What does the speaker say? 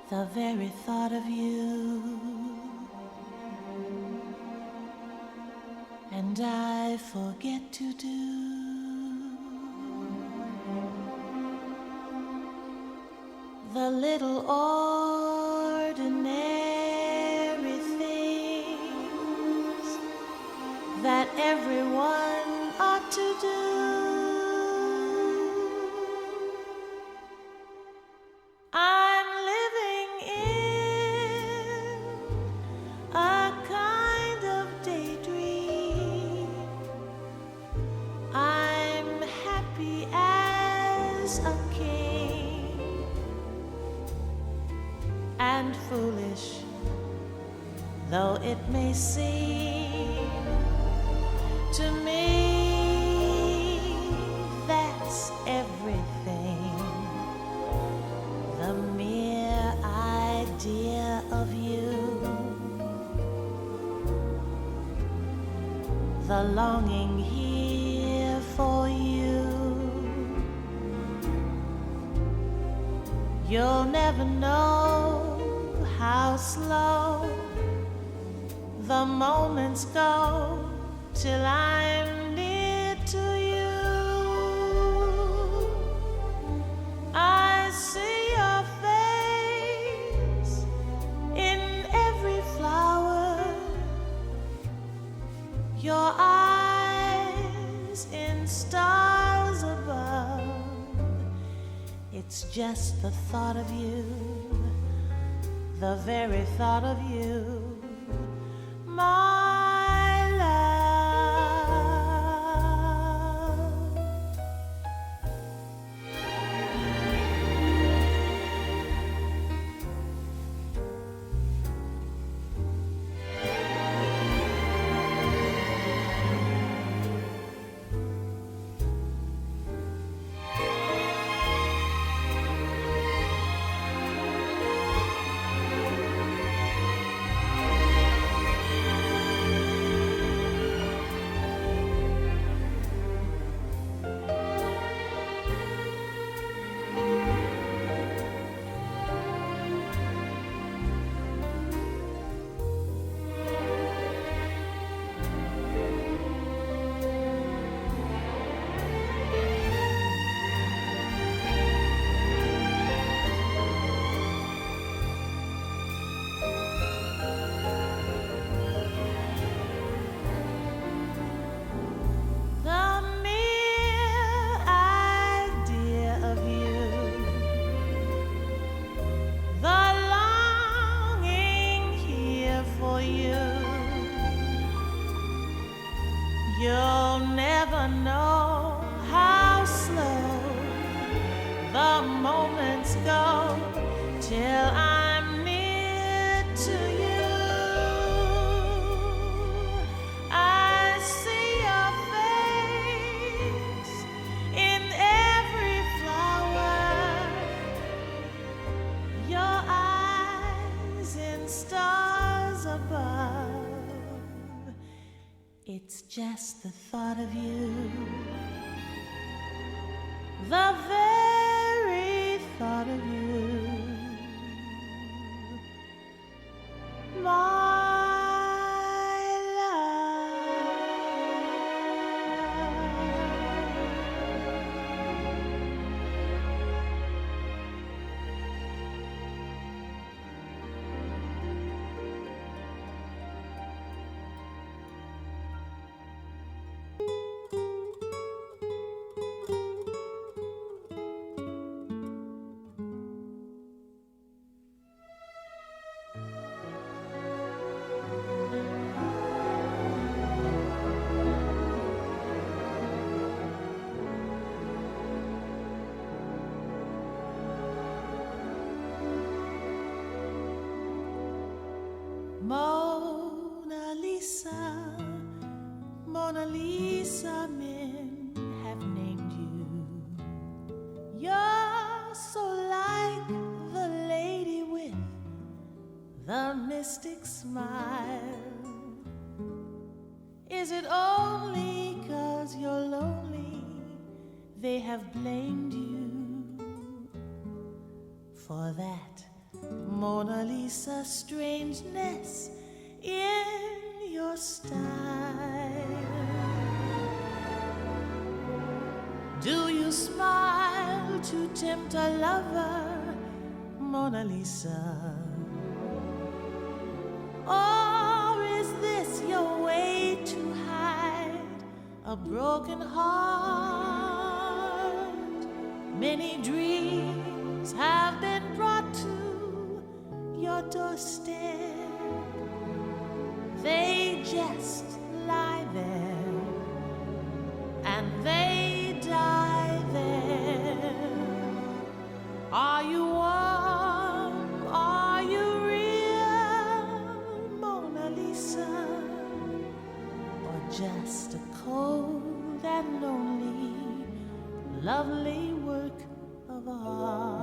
the very thought of you, and I forget to do the little ordinary things that everyone ought to do. I'm living in a kind of daydream. I'm happy as a king, and foolish though it may seem to me, that's everything. The mere idea of you, the longing here for you. You'll never know how slow the moments go till I'm near to you. I see your face in every flower, your eyes in stars above. It's just the thought of you, the very thought of you, my love. You'll never know how slow the moments go till I'm near to you. I see your face in every flower, your eyes in stars above. It's just the thought of you, the very thought of you, my Mona Lisa, Mona Lisa, men have named you. You're so like the lady with the mystic smile. Is it only 'cause you're lonely they have blamed you for that? Mona Lisa, strangeness in your style. Do you smile to tempt a lover, Mona Lisa? Or is this your way to hide a broken heart? Many dreams have been brought to your doorstep. They just lie there and they die there. Are you warm? Are you real, Mona Lisa? Or just a cold and lonely, lovely work of art?